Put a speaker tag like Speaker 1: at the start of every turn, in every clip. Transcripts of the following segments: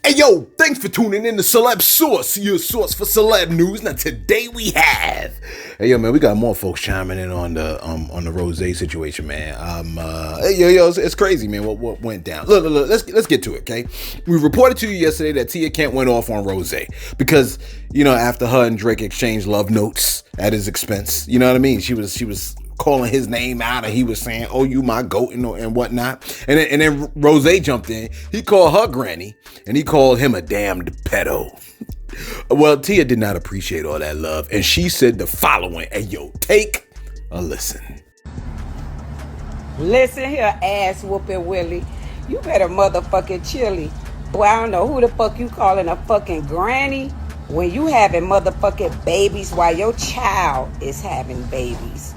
Speaker 1: Hey yo, thanks for tuning in to Celeb Source, your source for celeb news. Now today we have, hey yo man, we got more folks chiming in on the Rose situation, man. It's crazy, man. What went down? Look, let's get to it, okay? We reported to you yesterday that Kemp went off on Rose because after her and Drake exchanged love notes at his expense, you know what I mean? She was calling his name out, and he was saying, "Oh, you my goat," and whatnot. And then Rose jumped in. He called her granny, and he called him a damned pedo. Well, Tia did not appreciate all that love, and she said the following. Hey, yo, take a listen.
Speaker 2: Listen here, ass whooping Willie. You better motherfucking chili. Boy, I don't know who the fuck you calling a fucking granny when you having motherfucking babies while your child is having babies.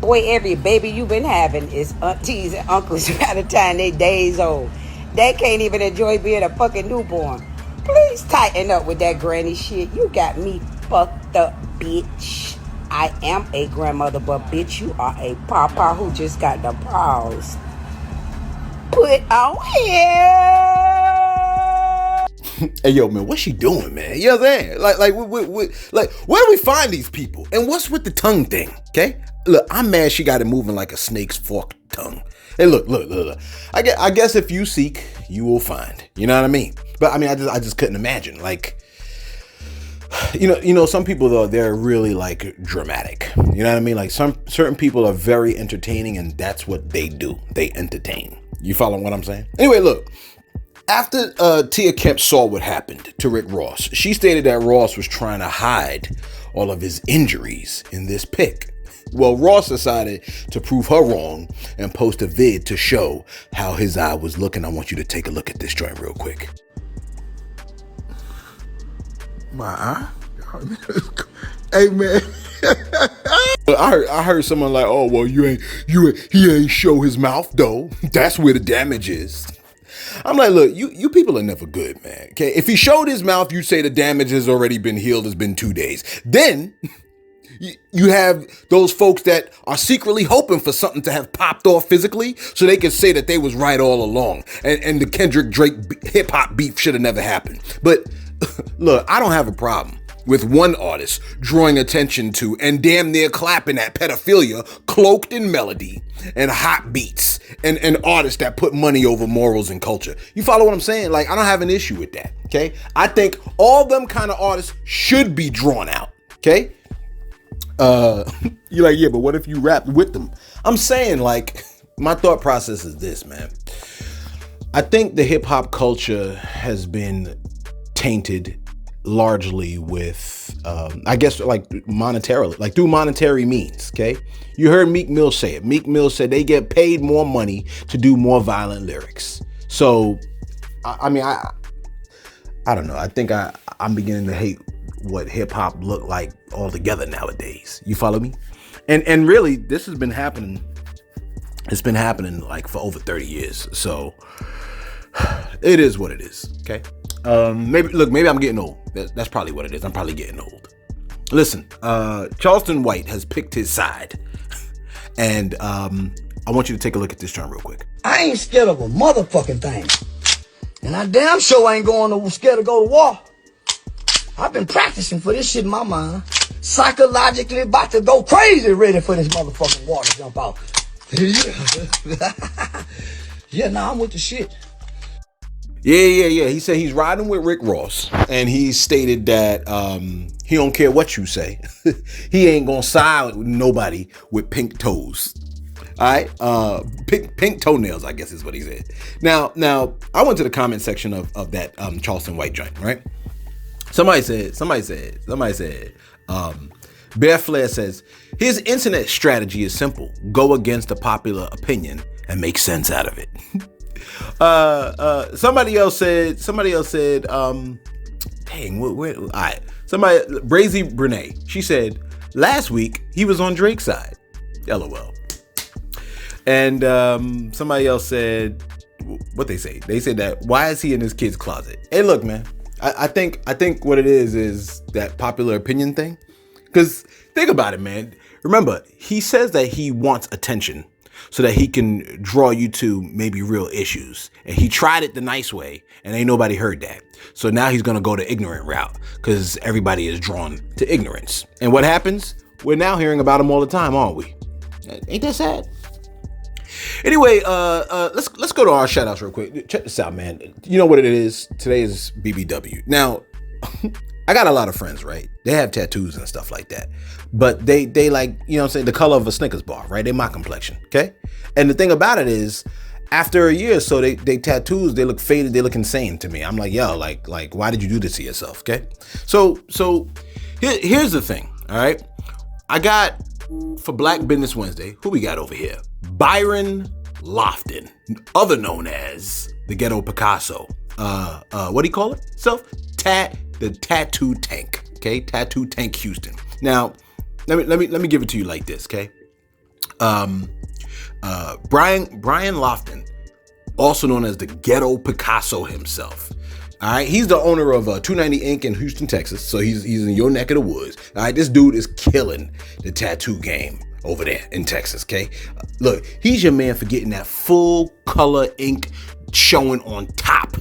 Speaker 2: Boy, every baby you been having is aunties and uncles by the time they days old. They can't even enjoy being a fucking newborn. Please tighten up with that granny shit. You got me fucked up, bitch. I am a grandmother, but bitch, you are a papa who just got the paws put on here.
Speaker 1: Hey yo, man, what's she doing, man? You know what I'm saying? Like, where do we find these people? And what's with the tongue thing? Okay, look, I'm mad she got it moving like a snake's forked tongue. Hey, look. I guess if you seek, you will find. You know what I mean? But I mean, I just couldn't imagine. Like, some people though, they're really like dramatic. You know what I mean? Like certain people are very entertaining, and that's what they do. They entertain. You follow what I'm saying? Anyway, look. After Kemp saw what happened to Rick Ross, she stated that Ross was trying to hide all of his injuries in this pic. Well, Ross decided to prove her wrong and post a vid to show how his eye was looking. I want you to take a look at this joint real quick.
Speaker 3: My eye? Hey man.
Speaker 1: I heard someone like, "Oh well, he ain't show his mouth though. That's where the damage is." I'm like, look, you people are never good, man. Okay, if he showed his mouth, you'd say the damage has already been healed. It's been 2 days. Then you have those folks that are secretly hoping for something to have popped off physically, so they can say that they was right all along, and the Kendrick Drake hip hop beef should have never happened. But look, I don't have a problem with one artist drawing attention to and damn near clapping at pedophilia cloaked in melody and hot beats and artists that put money over morals and culture. You follow what I'm saying? Like, I don't have an issue with that, okay? I think all them kind of artists should be drawn out, okay? You're like, yeah, but what if you rapped with them? I'm saying, like, my thought process is this, man. I think the hip hop culture has been tainted largely with, I guess, like monetarily, like through monetary means. Okay, you heard Meek Mill say it. Meek Mill said they get paid more money to do more violent lyrics. So, I mean, I don't know. I think I'm beginning to hate what hip hop look like altogether nowadays. You follow me? And really, this has been happening. It's been happening like for over 30 years. So it is what it is. Okay. Maybe I'm getting old. That's probably what it is. I'm probably getting old. Listen, Charleston White has picked his side, and I want you to take a look at this chart real quick.
Speaker 4: I ain't scared of a motherfucking thing, and I damn sure ain't scared to go to war. I've been practicing for this shit in my mind, psychologically about to go crazy, ready for this motherfucking war to jump out. Yeah, I'm with the shit.
Speaker 1: Yeah. He said he's riding with Rick Ross, and he stated that he don't care what you say. He ain't gonna side with nobody with pink toes. All right, pink toenails, I guess is what he said. Now, I went to the comment section of that Charleston White joint, right? Somebody said, Bear Flair says his internet strategy is simple: go against the popular opinion and make sense out of it. Somebody else said, dang, all right. Brazy Brene, she said, last week he was on Drake's side. LOL. And somebody else said, what they say? They said that, why is he in his kid's closet? Hey, look, man, I think what it is that popular opinion thing. Because think about it, man. Remember, he says that he wants attention. so that he can draw you to maybe real issues. And he tried it the nice way, and ain't nobody heard that. So now he's going to go the ignorant route because everybody is drawn to ignorance. And what happens? We're now hearing about him all the time, aren't we? Ain't that sad? Anyway, let's go to our shout outs real quick. Check this out, man. You know what it is? Today is BBW. Now, I got a lot of friends, right? They have tattoos and stuff like that. But they like, you know what I'm saying, the color of a Snickers bar, right? They're my complexion, okay? And the thing about it is, after a year or so, they tattoos, they look faded, they look insane to me. I'm like, yo, like why did you do this to yourself, okay? So here's the thing, all right? I got, for Black Business Wednesday, who we got over here? Byron Lofton, other known as the Ghetto Picasso. What do you call it? The Tattoo Tank, okay? Tattoo Tank Houston. Now, let me give it to you like this, okay? Brian Lofton, also known as the Ghetto Picasso himself. All right, he's the owner of 290 Inc. in Houston, Texas. So he's in your neck of the woods. All right, this dude is killing the tattoo game over there in Texas. Okay, look, he's your man for getting that full color ink showing on top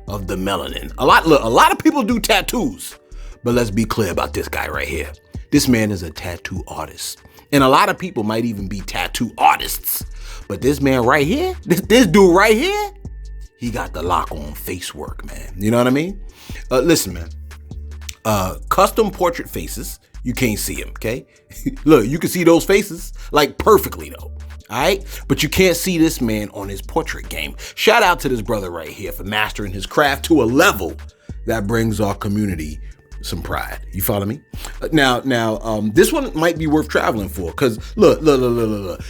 Speaker 1: of the melanin. A lot of people do tattoos, but let's be clear about this guy right here. This man is a tattoo artist, and a lot of people might even be tattoo artists. But this man right here, this dude right here, he got the lock on face work, man. You know what I mean? Listen, man. Custom portrait faces. You can't see them, okay? Look, you can see those faces like perfectly though. All right? But you can't see this man on his portrait game. Shout out to this brother right here for mastering his craft to a level that brings our community some pride. You follow me? Now, this one might be worth traveling for, because look.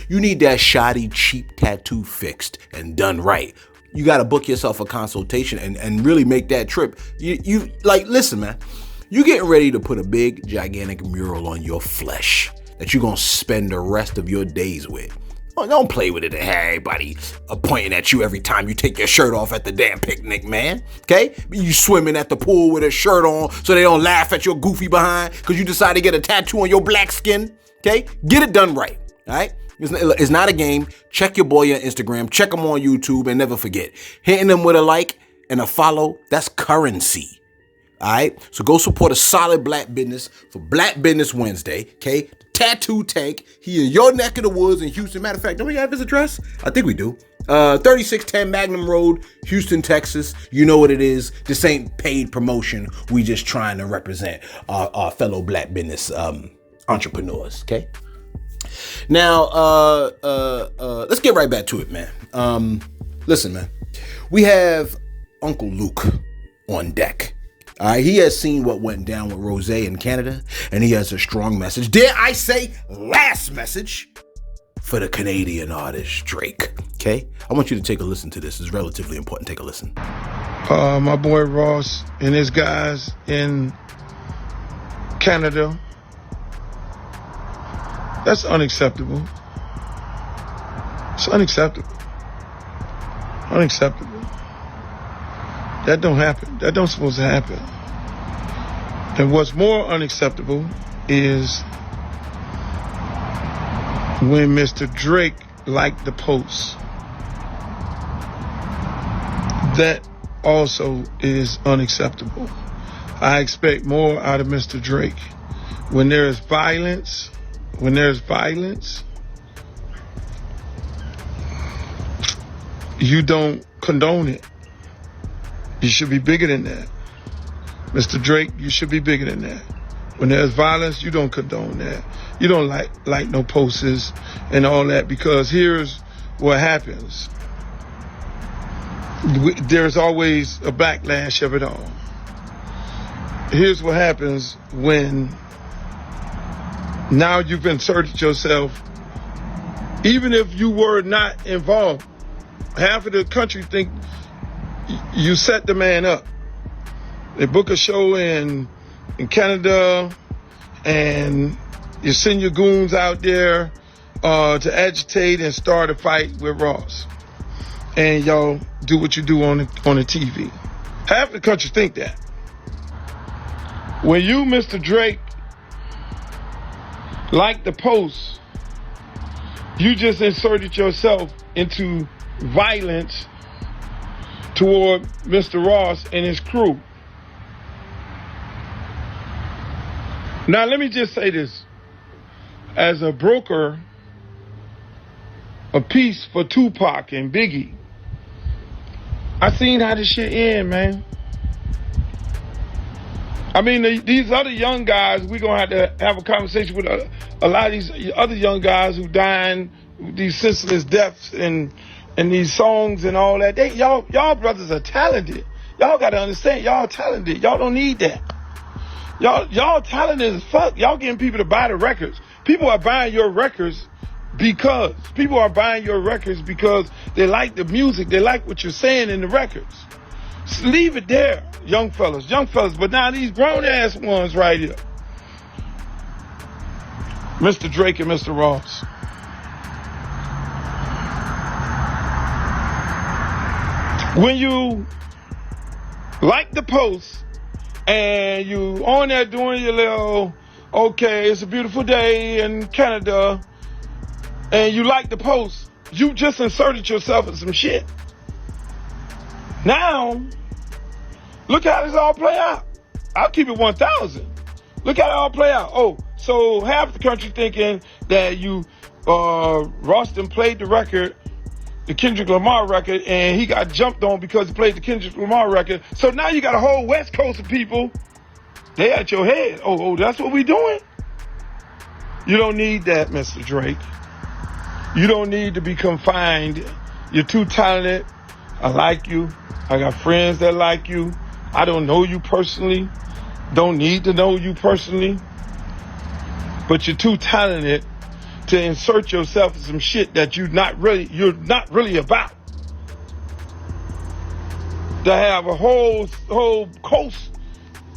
Speaker 1: You need that shoddy, cheap tattoo fixed and done right. You got to book yourself a consultation and really make that trip. You like, listen, man, you getting ready to put a big, gigantic mural on your flesh that you're going to spend the rest of your days with. Don't play with it and have everybody pointing at you every time you take your shirt off at the damn picnic, man. Okay? You swimming at the pool with a shirt on so they don't laugh at your goofy behind because you decided to get a tattoo on your black skin. Okay? Get it done right. All right? It's not a game. Check your boy on Instagram. Check him on YouTube. And never forget, hitting them with a like and a follow, that's currency. All right? So go support a solid black business for Black Business Wednesday. Okay? Tattoo Tank. He in your neck of the woods in Houston. Matter of fact, don't we have his address? I think we do. 3610 Magnum Road, Houston, Texas. You know what it is. This ain't paid promotion. We just trying to represent our fellow black business entrepreneurs. Okay. Now, let's get right back to it, man. Listen, man. We have Uncle Luke on deck. All right, he has seen what went down with Rose in Canada, and he has a strong message. Dare I say, last message for the Canadian artist Drake. Okay, I want you to take a listen to this. It's relatively important. Take a listen.
Speaker 3: My boy Ross and his guys in Canada. That's unacceptable. It's unacceptable. Unacceptable. That don't happen. That don't supposed to happen. And what's more unacceptable is when Mr. Drake liked the post. That also is unacceptable. I expect more out of Mr. Drake. When there's violence, you don't condone it. You should be bigger than that. Mr. Drake, you should be bigger than that. When there's violence, you don't condone that. You don't like no posters and all that, because here's what happens. There's always a backlash of it all. Here's what happens when now you've inserted yourself. Even if you were not involved, half of the country think you set the man up. They book a show in Canada, and you send your goons out there to agitate and start a fight with Ross. And y'all do what you do on the TV. Half the country think that. When you, Mr. Drake, like the post, You just inserted yourself into violence toward Mr. Ross and his crew. Now, let me just say this. As a broker of peace for Tupac and Biggie, I seen how this shit end, man. I mean, these other young guys, we're going to have a conversation with a lot of these other young guys who dying, these senseless deaths and these songs and all that. Y'all brothers are talented. Y'all got to understand, y'all talented. Y'all don't need that. Y'all talented as fuck. Y'all getting people to buy the records. People are buying your records because they like the music. They like what you're saying in the records. Just leave it there, young fellas. But now these grown ass ones right here, Mr. Drake and Mr. Ross. When you like the post and you on there doing your little, okay, it's a beautiful day in Canada, and you like the post, you just inserted yourself in some shit. Now, look how this all play out. I'll keep it 1,000. Look how it all play out. Oh, so half the country thinking that Roston played the record, the Kendrick Lamar record, and he got jumped on because he played the Kendrick Lamar record. So now you got a whole West Coast of people, they at your head. Oh, that's what we doing? You don't need that, Mr. Drake. You don't need to be confined. You're too talented. I like you. I got friends that like you. I don't know you personally. Don't need to know you personally. But you're too talented to insert yourself in some shit that you're not really about. To have a whole coast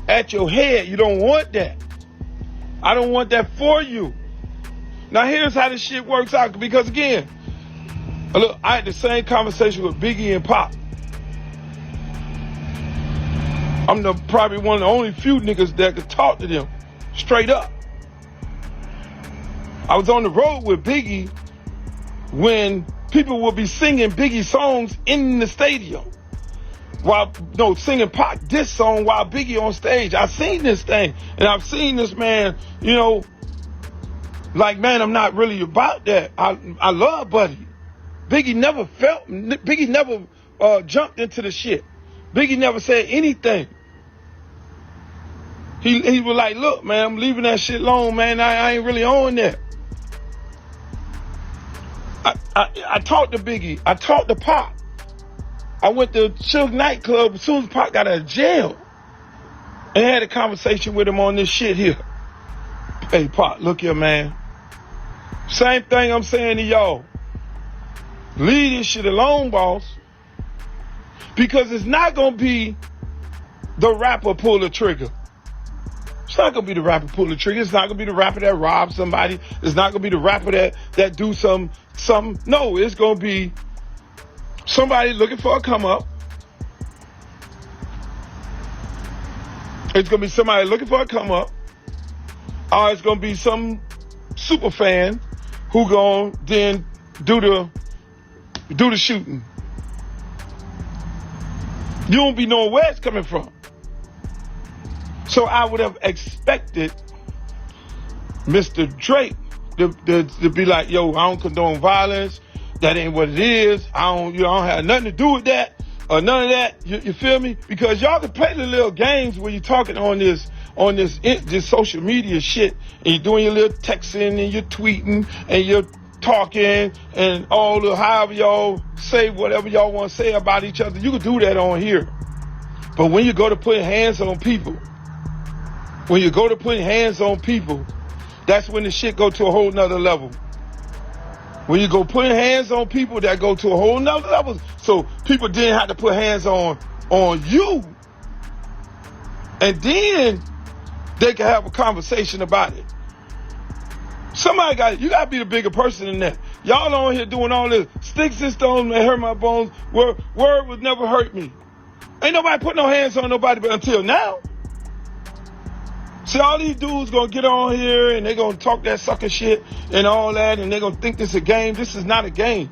Speaker 3: at your head. You don't want that. I don't want that for you. Now here's how this shit works out. Because again, look, I had the same conversation with Biggie and Pop. I'm probably one of the only few niggas that could talk to them straight up. I was on the road with Biggie when people will be singing Biggie songs in the stadium. Singing Pac diss song while Biggie on stage. I've seen this thing, and I've seen this man, like, man, I'm not really about that. I love Buddy. Biggie never jumped into the shit. Biggie never said anything. He was like, look, man, I'm leaving that shit alone, man. I ain't really on that. I talked to Biggie. I talked to Pac. I went to Suge nightclub as soon as Pac got out of jail and had a conversation with him on this shit here. Hey, Pac, look here, man. Same thing I'm saying to y'all. Leave this shit alone, boss. Because it's not going to be the rapper pull the trigger. It's not going to be the rapper pull the trigger. It's not going to be the rapper that robs somebody. It's not going to be the rapper that do some. No, it's going to be somebody looking for a come up. It's going to be somebody looking for a come up. Or it's going to be some super fan who going to then do the shooting. You won't be knowing where it's coming from. So I would have expected Mr. Drake to be like, yo, I don't condone violence. That ain't what it is. I don't have nothing to do with that or none of that. You feel me? Because y'all can play the little games when you're talking on this social media shit, and you're doing your little texting and you're tweeting and you're talking and however y'all say whatever y'all want to say about each other. You can do that on here. But when you go to put hands on people, that's when the shit go to a whole nother level. When you go putting hands on people, that go to a whole nother level. So people didn't have to put hands on you. And then they can have a conversation about it. You got to be the bigger person than that. Y'all on here doing all this. Sticks and stones may hurt my bones. Word would never hurt me. Ain't nobody put no hands on nobody but until now. See, all these dudes gonna get on here and they gonna talk that sucker shit and all that, and they gonna think this is a game. This is not a game.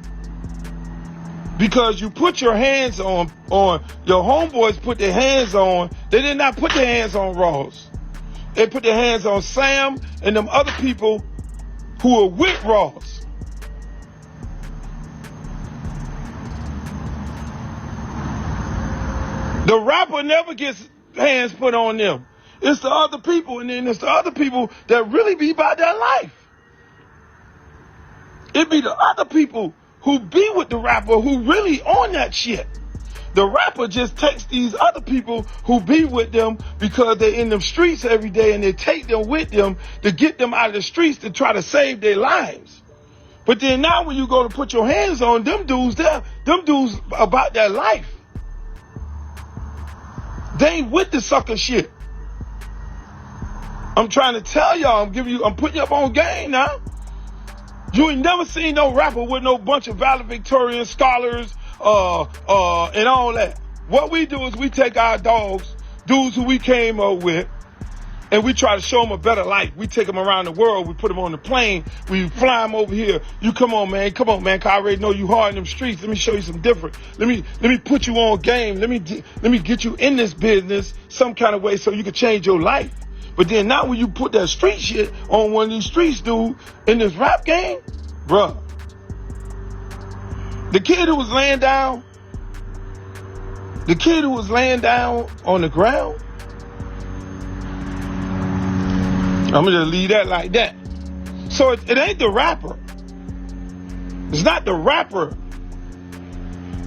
Speaker 3: Because you put your hands on your homeboys put their hands on, they did not put their hands on Ross. They put their hands on Sam and them other people who are with Ross. The rapper never gets hands put on them. It's the other people, and then it's the other people that really be about their life. It be the other people who be with the rapper who really on that shit. The rapper just takes these other people who be with them because they're in them streets every day, and they take them with them to get them out of the streets to try to save their lives. But then now when you go to put your hands on them dudes, them dudes about their life. They ain't with the sucker shit. I'm trying to tell y'all, I'm putting you up on game now. You ain't never seen no rapper with no bunch of valedictorian scholars, and all that. What we do is we take our dogs, dudes who we came up with, and we try to show them a better life. We take them around the world. We put them on the plane. We fly them over here. You come on, man, cause I already know you hard in them streets. Let me show you some different. Let me put you on game. Let me get you in this business some kind of way so you can change your life. But then now when you put that street shit on one of these streets, dude, in this rap game, bruh. The kid who was laying down on the ground, I'm gonna just leave that like that. So it ain't the rapper. It's not the rapper.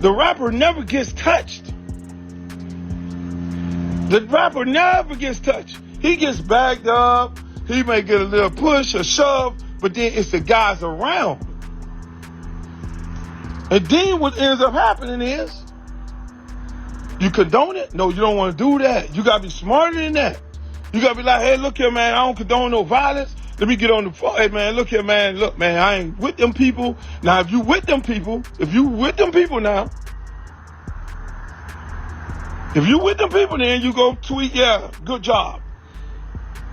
Speaker 3: The rapper never gets touched. The rapper never gets touched. He gets bagged up. He may get a little push or shove, but then it's the guys around. And then what ends up happening is, you condone it? No, you don't want to do that. You got to be smarter than that. You got to be like, hey, look here, man, I don't condone no violence. Let me get on the phone. Hey, man, look here, man. Look, man, I ain't with them people. Now, if you with them people now, then you go tweet, yeah, good job.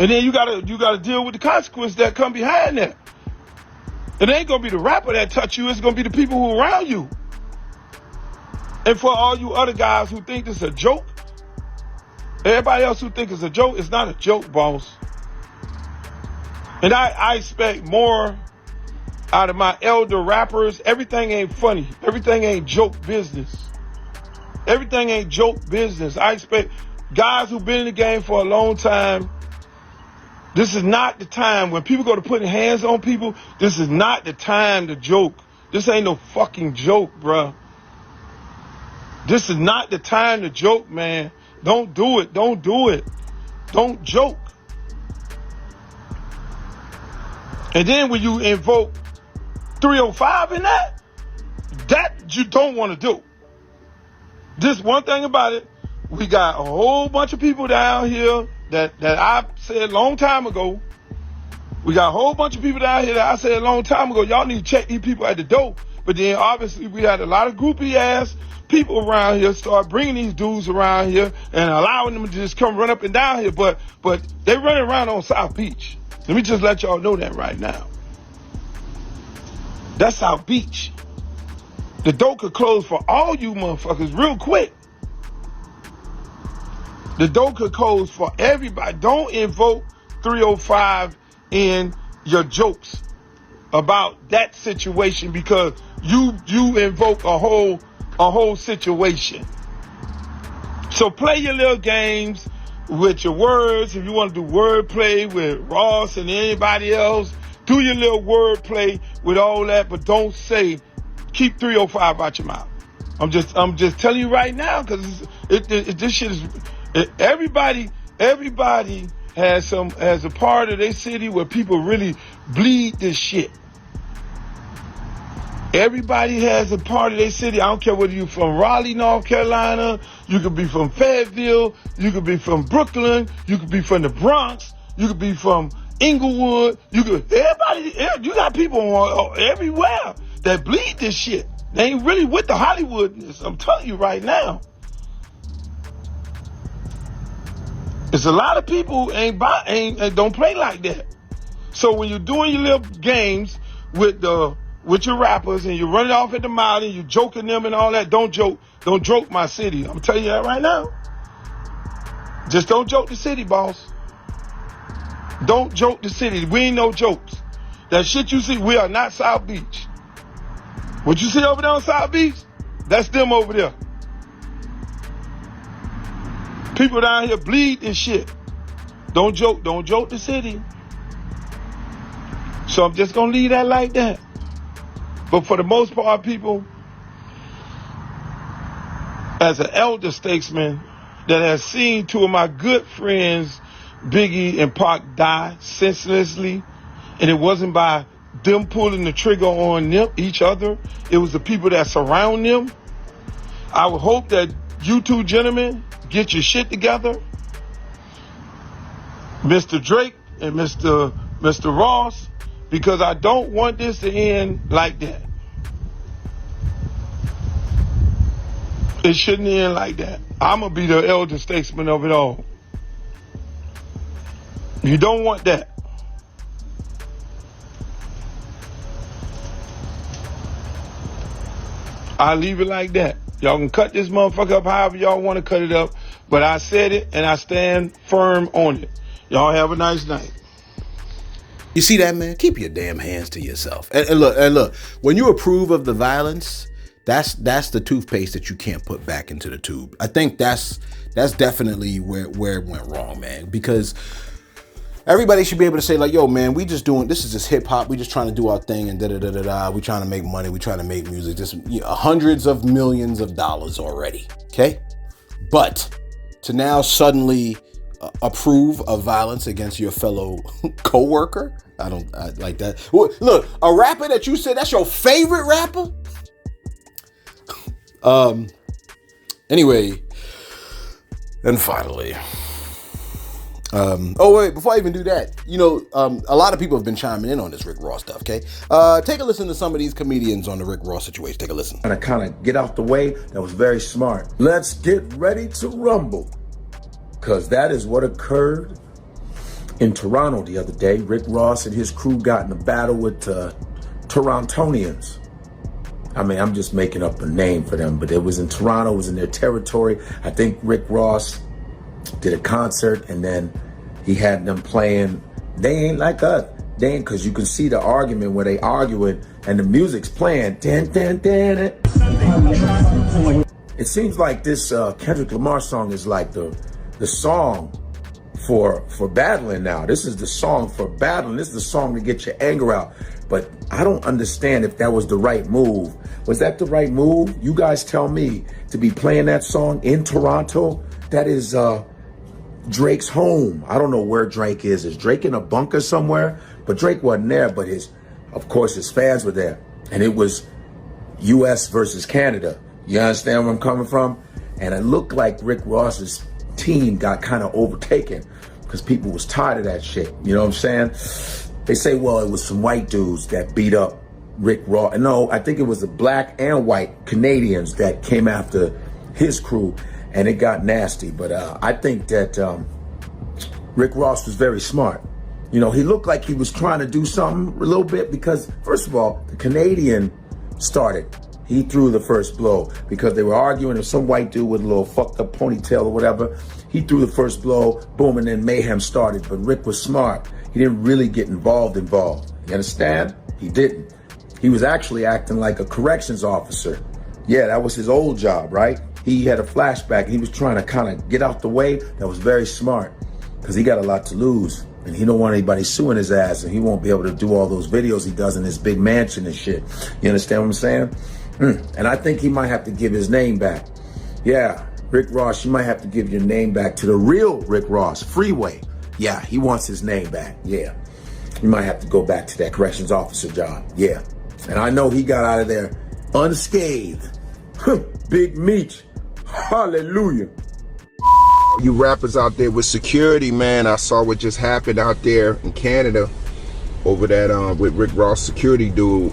Speaker 3: And then you gotta deal with the consequence that come behind that. It ain't gonna be the rapper that touch you, it's gonna be the people who around you. And for all you other guys who think this is a joke, everybody else who think it's a joke, it's not a joke, boss. And I expect more out of my elder rappers. Everything ain't funny. Everything ain't joke business. Everything ain't joke business. I expect guys who've been in the game for a long time. This is not the time when people go to putting hands on people. This is not the time to joke. This ain't no fucking joke, bruh. This is not the time to joke, man. Don't do it. Don't do it. Don't joke. And then when you invoke 305 in that you don't want to do. Just one thing about it, we got a whole bunch of people down here that I said a long time ago. We got a whole bunch of people down here that I said a long time ago, y'all need to check these people at the door. But then obviously we had a lot of groupie ass people around here start bringing these dudes around here and allowing them to just come run up and down here. But they running around on South Beach. Let me just let y'all know that right now. That's South Beach. The door could close for all you motherfuckers real quick. The door could close for everybody. Don't invoke 305 in your jokes about that situation, because you invoke a whole situation. So play your little games with your words. If you want to do wordplay with Ross and anybody else, do your little wordplay with all that, but don't say, keep 305 out your mouth. I'm just telling you right now, because this shit is, everybody has a part of their city where people really bleed this shit. Everybody has a part of their city. I don't care whether you're from Raleigh, North Carolina, you could be from Fayetteville, you could be from Brooklyn, you could be from the Bronx, you could be from Inglewood, you got people everywhere that bleed this shit. They ain't really with the Hollywoodness. I'm telling you right now. It's a lot of people who don't play like that. So when you're doing your little games with your rappers and you're running off at the mouth and you're joking them and all that, don't joke my city. I'm telling you that right now. Just don't joke the city, boss. Don't joke the city. We ain't no jokes. That shit you see, we are not South Beach. What you see over there on South Beach, that's them over there. People down here bleed and shit. Don't joke the city. So I'm just gonna leave that like that. But for the most part, people, as an elder statesman that has seen two of my good friends, Biggie and Pac, die senselessly, and it wasn't by them pulling the trigger on them, each other, it was the people that surround them. I would hope that you two gentlemen get your shit together. Mr. Drake and Mr. Ross, because I don't want this to end like that. It shouldn't end like that. I'm going to be the elder statesman of it all. You don't want that. I leave it like that. Y'all can cut this motherfucker up however y'all want to cut it up, but I said it and I stand firm on it. Y'all have a nice night.
Speaker 1: You see that, man? Keep your damn hands to yourself. And look, when you approve of the violence, that's the toothpaste that you can't put back into the tube. I think that's definitely where it went wrong, man, because everybody should be able to say, like, yo, man, we just doing, this is just hip hop. We just trying to do our thing and da-da-da-da-da. We trying to make money. We trying to make music. Just hundreds of millions of dollars already. Okay. But to now suddenly approve of violence against your fellow co-worker, I like that. Look, a rapper that you said that's your favorite rapper. Anyway, and finally, oh wait, before I even do that, a lot of people have been chiming in on this Rick Ross stuff, okay? Take a listen to some of these comedians on the Rick Ross situation. Take a listen.
Speaker 5: And I kind of get out the way. That was very smart. Let's get ready to rumble, because that is what occurred in Toronto the other day. Rick Ross and his crew got in a battle with Torontonians. I mean, I'm just making up a name for them, but it was in Toronto, it was in their territory. I think Rick Ross did a concert and then he had them playing They Ain't Like Us. They ain't, because you can see the argument where they arguing and the music's playing. It seems like this Kendrick Lamar song is like the song for battling now. This is the song for battling. This is the song to get your anger out. But I don't understand if that was the right move. Was that the right move? You guys tell me, to be playing that song in Toronto. That is Drake's home. I don't know where Drake is. Is Drake in a bunker somewhere? But Drake wasn't there, but of course his fans were there. And it was US versus Canada. You understand where I'm coming from? And it looked like Rick Ross's team got kind of overtaken because people was tired of that shit. You know what I'm saying? They say, well, it was some white dudes that beat up Rick Ross. No, I think it was the black and white Canadians that came after his crew, and it got nasty. But I think that Rick Ross was very smart. He looked like he was trying to do something a little bit because, first of all, the Canadian started. He threw the first blow because they were arguing, and some white dude with a little fucked up ponytail or whatever, he threw the first blow, boom, and then mayhem started. But Rick was smart. He didn't really get involved. You understand? He didn't. He was actually acting like a corrections officer. Yeah, that was his old job, right? He had a flashback. He was trying to kind of get out the way. That was very smart because he got a lot to lose. And he don't want anybody suing his ass, and he won't be able to do all those videos he does in his big mansion and shit. You understand what I'm saying? And I think he might have to give his name back. Yeah, Rick Ross, you might have to give your name back to the real Rick Ross, Freeway. Yeah, he wants his name back. Yeah, you might have to go back to that corrections officer job. Yeah, and I know he got out of there unscathed. Big Meech, hallelujah.
Speaker 6: You rappers out there with security, man, I saw what just happened out there in Canada over that with Rick Ross security dude.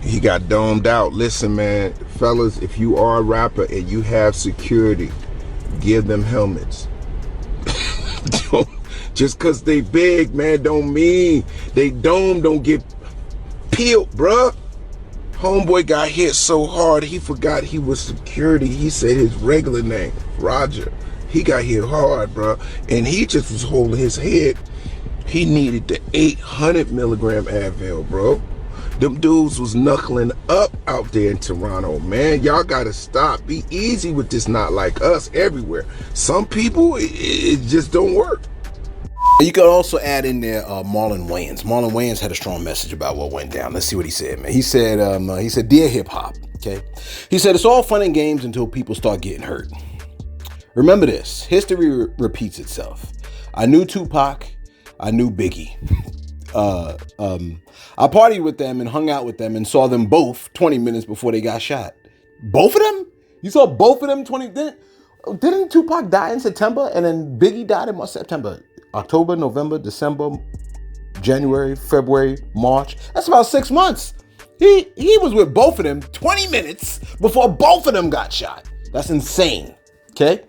Speaker 6: He got domed out. Listen, man, fellas, if you are a rapper and you have security, give them helmets. Just cause they big, man, don't mean they don't get peeled, bruh. Homeboy got hit so hard he forgot he was security. He said his regular name, Roger. He got hit hard, bruh, and he just was holding his head. He needed the 800 milligram Advil, bro. Them dudes was knuckling up out there in Toronto, man. Y'all gotta stop. Be easy with this not like us everywhere. Some people, it just don't work.
Speaker 1: You could also add in there Marlin Wayans. Marlin Wayans had a strong message about what went down. Let's see what he said, man. He said, "Dear hip hop, okay." He said, "It's all fun and games until people start getting hurt. Remember this: history repeats itself. I knew Tupac, I knew Biggie. I partied with them and hung out with them and saw them both 20 minutes before they got shot. Both of them? You saw both of them 20? Didn't Tupac die in September and then Biggie died in September? October, November, December, January, February, March. That's about 6 months. He was with both of them 20 minutes before both of them got shot. That's insane. Okay?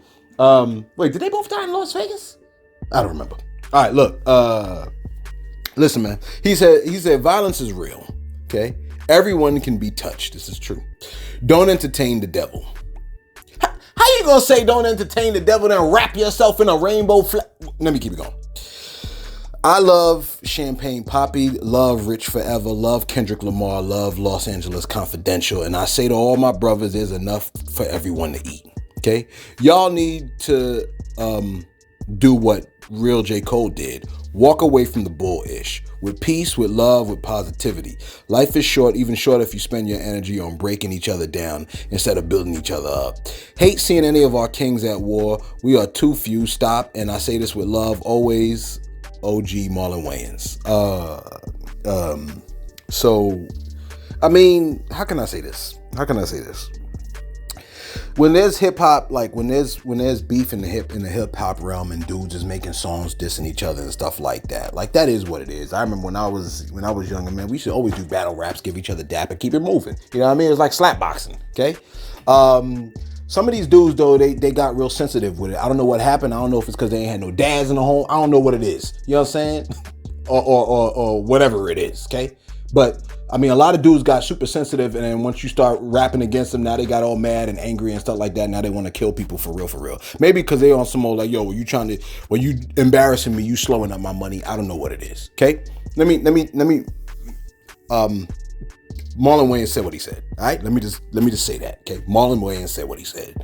Speaker 1: Wait, did they both die in Las Vegas? I don't remember. All right, look. Listen, man. He said violence is real. Okay? Everyone can be touched. This is true. Don't entertain the devil. How you gonna say don't entertain the devil and wrap yourself in a rainbow flag? Let me keep it going. I love Champagne Poppy, love Rich Forever, love Kendrick Lamar, love Los Angeles Confidential, and I say to all my brothers, there's enough for everyone to eat. Okay? Y'all need to do what real J. Cole did. Walk away from the bull-ish. With peace, with love, with positivity. Life is short, even shorter if you spend your energy on breaking each other down instead of building each other up. Hate seeing any of our kings at war. We are too few. Stop. And I say this with love. Always, OG Marlin Wayans. So, I mean, how can I say this? When there's hip hop, like when there's beef in the hip hop realm and dudes is making songs dissing each other and stuff like that is what it is. I remember when I was younger, man, we should always do battle raps, give each other dap and keep it moving. You know what I mean? It's like slap boxing. Okay. Some of these dudes though, they got real sensitive with it. I don't know what happened. I don't know if it's because they ain't had no dads in the home. I don't know what it is. You know what I'm saying? or whatever it is. Okay. But I mean, a lot of dudes got super sensitive, and then once you start rapping against them, now they got all mad and angry and stuff like that. Now they want to kill people for real. Maybe because they on some old like, yo, when you embarrassing me, you slowing up my money. I don't know what it is. Okay, let me. Marlon Wayans said what he said. All right, let me just say that. Okay, Marlon Wayans said what he said.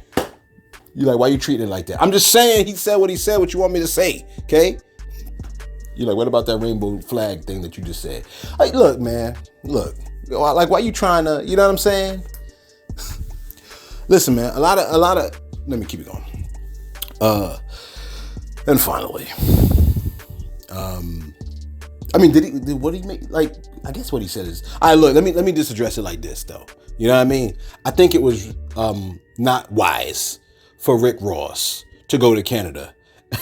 Speaker 1: You like, why you treating it like that? I'm just saying he said what he said. What you want me to say? Okay. You're like, what about that rainbow flag thing that you just said? Like, look, man, like, why you trying to, you know what I'm saying? Listen, man, a lot of, let me keep it going. And finally, I mean, what did he make? Like, I guess what he said is, all right, look, let me just address it like this, though. You know what I mean? I think it was not wise for Rick Ross to go to Canada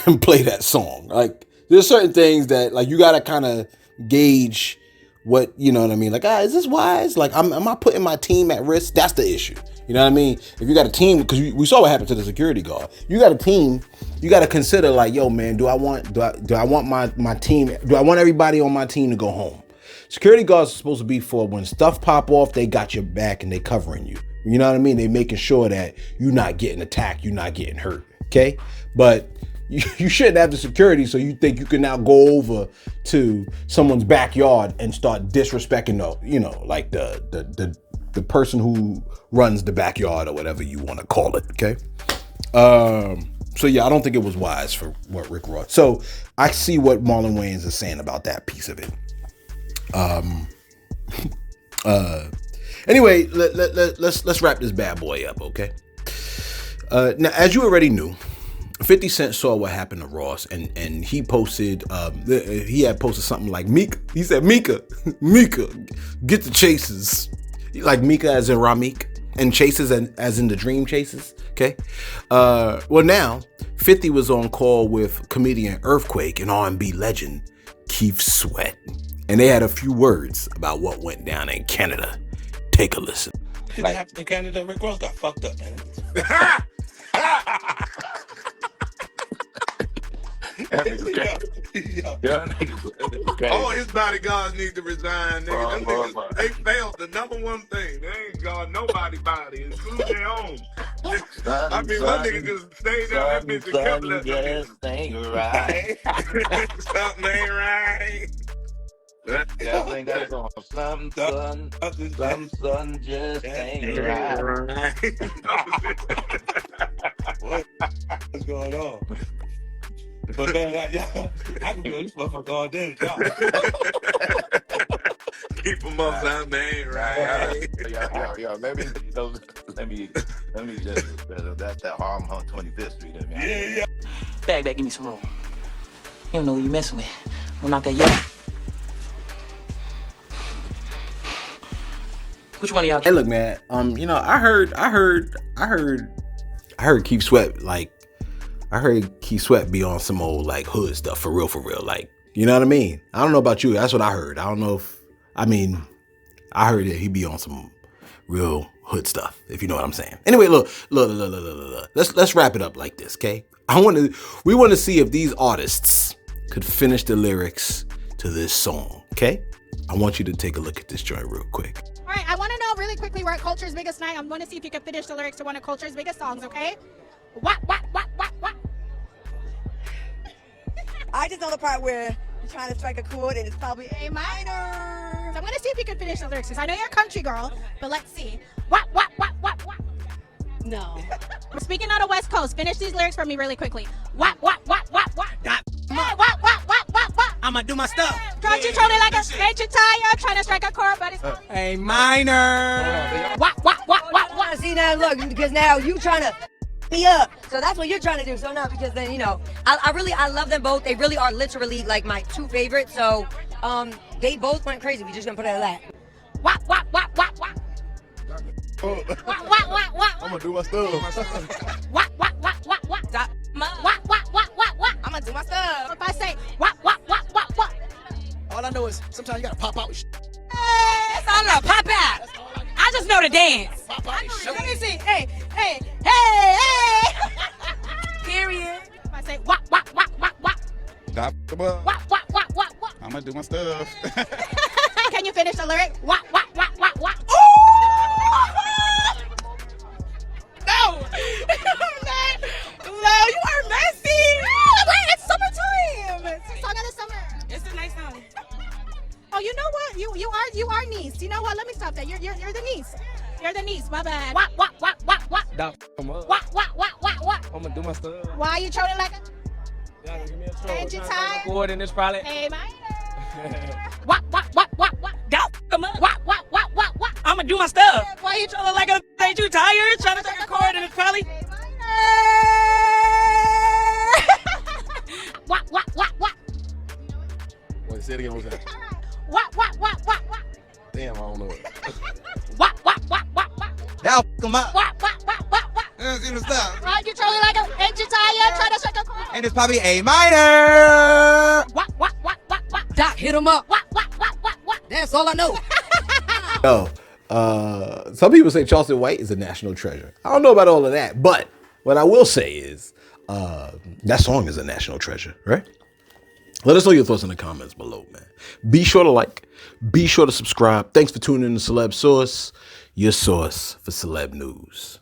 Speaker 1: and play that song. Like, there's certain things that, like, you gotta kind of gauge what, you know what I mean? Like, is this wise? Like, am I putting my team at risk? That's the issue. You know what I mean? If you got a team, because we saw what happened to the security guard. You got a team, you got to consider, like, yo, man, do I want my team? Do I want everybody on my team to go home? Security guards are supposed to be for when stuff pop off, they got your back and they covering you. You know what I mean? They making sure that you're not getting attacked, you're not getting hurt. Okay, but you shouldn't have the security so you think you can now go over to someone's backyard and start disrespecting the person who runs the backyard or whatever you want to call it. Okay. So yeah, I don't think it was wise for what Rick Ross. So I see what Marlon Wayans is saying about that piece of it. Anyway, let's wrap this bad boy up. Okay. Now, as you already knew, 50 Cent saw what happened to Ross, and he posted, he had posted something like, Mika, he said, Mika, get the chases. Like Mika as in Ramik, and chases as in the dream chases, okay? Well, now, 50 was on call with comedian Earthquake and R&B legend Keith Sweat, and they had a few words about what went down in Canada. Take a listen.
Speaker 7: What happened in Canada? Rick Ross got fucked up, man.
Speaker 3: All his bodyguards need to resign, nigga. Them niggas, they failed the number one thing. They ain't got nobody body, including their own. I mean, one nigga just stayed down that bitch and kept letting them niggas.
Speaker 7: Ain't right.
Speaker 3: Something ain't right.
Speaker 7: Yeah, I think that's on some sun just ain't right. What's going on? But man, I can do this motherfucker all day.
Speaker 3: Keep them up, something ain't right.
Speaker 7: Yeah, maybe let me just that's that Harlem on 25th Street. Yeah.
Speaker 8: Bag, give me some room. You don't know who you messing with. I'm not that young. Which one of y'all?
Speaker 1: Hey, look, man. You know, I heard Keith Sweat, like, I heard Keith Sweat be on some old, like, hood stuff, for real, like, you know what I mean? I don't know about you. That's what I heard. I don't know if, I heard that he be on some real hood stuff, if you know what I'm saying. Anyway, look. Let's wrap it up like this, okay? We want to see if these artists could finish the lyrics to this song, okay? I want you to take a look at this joint real quick.
Speaker 9: All right, I want to know really quickly, we're at Culture's Biggest Night. I'm going to see if you can finish the lyrics to one of Culture's biggest songs, okay? What?
Speaker 10: I just know the part where you're trying to strike a chord and it's probably A minor.
Speaker 9: So I'm going to see if you can finish the lyrics, because I know you're a country girl, but let's see. What?
Speaker 10: No.
Speaker 9: We're speaking on the West Coast. Finish these lyrics for me really quickly. What? Hey, what?
Speaker 11: I'ma do my stuff.
Speaker 9: Don't you troll it like a ancient tire, trying to strike a chord, but it's
Speaker 11: A minor.
Speaker 9: what?
Speaker 10: See now, look, because now you trying to me up. So that's what you're trying to do. So no, because then, you know, I love them both. They really are literally like my two favorites. So they both went crazy. We just gonna put it at that.
Speaker 9: What?
Speaker 6: I'm gonna do my stuff.
Speaker 9: What?
Speaker 10: Stop.
Speaker 9: What?
Speaker 10: I'm gonna do my stuff.
Speaker 9: If I say what?
Speaker 11: All I know is sometimes you gotta pop out.
Speaker 10: That's all I pop out. I just know the dance.
Speaker 11: Pop out.
Speaker 10: Let me see. Hey. Period.
Speaker 9: If I say what?
Speaker 6: Stop the bus.
Speaker 9: What?
Speaker 6: I'm gonna do my stuff.
Speaker 9: Can you finish the lyric? What? No, you are messy. Wait, it's summertime. It's the song of the summer.
Speaker 10: It's a nice song.
Speaker 9: Oh, you know what? You are niece. You know what? Let me stop that. You're the niece. You're the niece. My bad. What?
Speaker 11: What?
Speaker 9: What?
Speaker 11: I'm gonna do my stuff.
Speaker 9: Why are you trolling like a
Speaker 11: Give me a troll.
Speaker 9: ancient tire?
Speaker 11: Chord in this probably.
Speaker 9: A minor.
Speaker 10: What?
Speaker 9: What?
Speaker 10: I'ma do my stuff.
Speaker 11: Why you trolling like a? Ain't you tired? Trying to take a chord in this probably.
Speaker 9: What?
Speaker 6: Wait, say it again. What's that?
Speaker 9: What?
Speaker 6: Damn, I don't know it.
Speaker 9: What?
Speaker 11: Now come out.
Speaker 9: What?
Speaker 11: See the stuff.
Speaker 9: Why you trolling like an ancient tire? Trying to strike a chord.
Speaker 11: And it's probably A minor.
Speaker 9: What?
Speaker 10: Doc, hit him up.
Speaker 9: What?
Speaker 10: That's all I know.
Speaker 1: Yo, some people say Charleston White is a national treasure. I don't know about all of that, but what I will say is that song is a national treasure, right? Let us know your thoughts in the comments below, man. Be sure to like, be sure to subscribe. Thanks for tuning in to Celeb Source, your source for celeb news.